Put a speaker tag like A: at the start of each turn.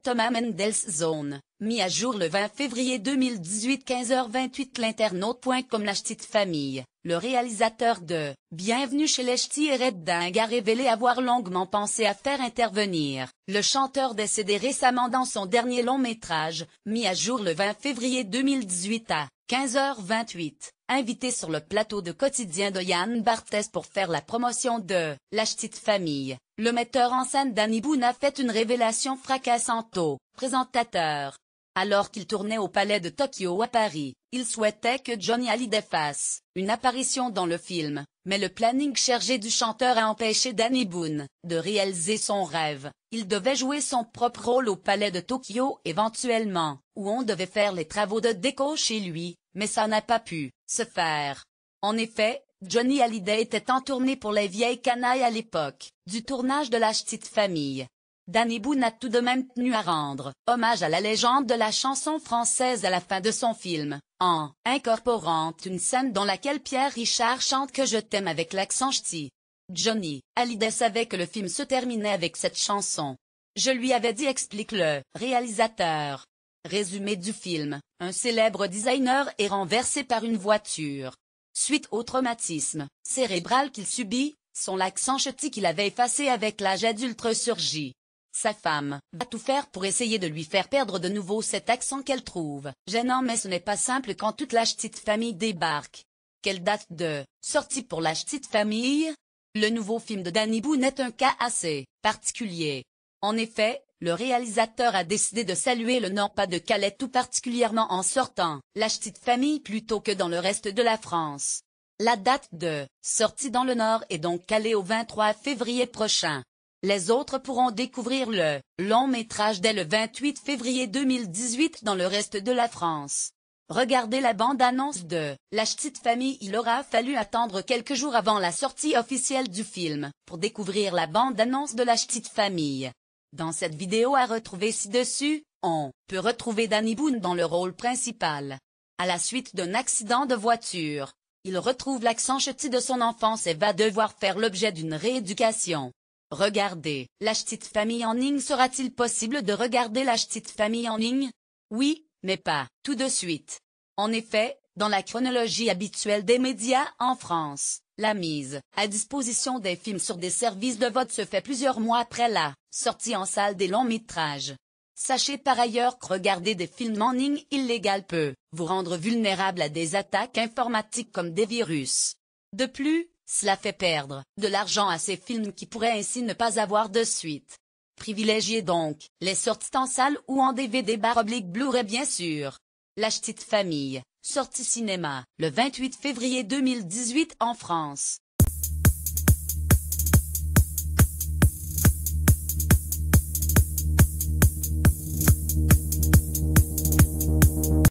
A: Thomas Mendels Zone, mis à jour le 20 février 2018 15h28 l'internaute.com. La Ch'tite Famille, le réalisateur de « Bienvenue chez les Ch'tis et Red Dingue » a révélé avoir longuement pensé à faire intervenir le chanteur décédé récemment dans son dernier long-métrage, mis à jour le 20 février 2018 à 15h28, invité sur le plateau de Quotidien de Yann Barthès pour faire la promotion de « La Ch'tite Famille ». Le metteur en scène Danny Boone a fait une révélation fracassante au présentateur. Alors qu'il tournait au Palais de Tokyo à Paris, il souhaitait que Johnny Hallyday fasse une apparition dans le film, mais le planning chargé du chanteur a empêché Danny Boone de réaliser son rêve. Il devait jouer son propre rôle au Palais de Tokyo éventuellement, où on devait faire les travaux de déco chez lui, mais ça n'a pas pu se faire. En effet, Johnny Hallyday était en tournée pour les vieilles canailles à l'époque du tournage de La Ch'tite Famille. Danny Boone a tout de même tenu à rendre hommage à la légende de la chanson française à la fin de son film, en incorporant une scène dans laquelle Pierre Richard chante Que je t'aime avec l'accent ch'ti. Johnny Hallyday savait que le film se terminait avec cette chanson. Je lui avais dit, explique le réalisateur. Résumé du film, un célèbre designer est renversé par une voiture. Suite au traumatisme cérébral qu'il subit, son accent ch'ti qu'il avait effacé avec l'âge adulte ressurgit. Sa femme va tout faire pour essayer de lui faire perdre de nouveau cet accent qu'elle trouve gênant, mais ce n'est pas simple quand toute la Ch'tite Famille débarque. Quelle date de sortie pour La Ch'tite Famille? Le nouveau film de Danny Boone est un cas assez particulier. En effet, le réalisateur a décidé de saluer le Nord-Pas-de-Calais tout particulièrement en sortant La Ch'tite Famille plutôt que dans le reste de la France. La date de sortie dans le Nord est donc calée au 23 février prochain. Les autres pourront découvrir le long-métrage dès le 28 février 2018 dans le reste de la France. Regardez la bande-annonce de La Ch'tite Famille. Il aura fallu attendre quelques jours avant la sortie officielle du film pour découvrir la bande-annonce de La Ch'tite Famille. Dans cette vidéo à retrouver ci-dessus, on peut retrouver Danny Boone dans le rôle principal. À la suite d'un accident de voiture, il retrouve l'accent ch'ti de son enfance et va devoir faire l'objet d'une rééducation. Regardez La Ch'tite Famille en ligne. Sera-t-il possible de regarder La Ch'tite Famille en ligne? Oui, mais pas tout de suite. En effet, dans la chronologie habituelle des médias en France, la mise à disposition des films sur des services de vote se fait plusieurs mois après la sortie en salle des longs métrages. Sachez par ailleurs que regarder des films en ligne illégal peut vous rendre vulnérable à des attaques informatiques comme des virus. De plus, cela fait perdre de l'argent à ces films qui pourraient ainsi ne pas avoir de suite. Privilégiez donc les sorties en salle ou en DVD/Blu-ray bien sûr. La Ch'tite Famille, sortie cinéma, le 28 février 2018 en France.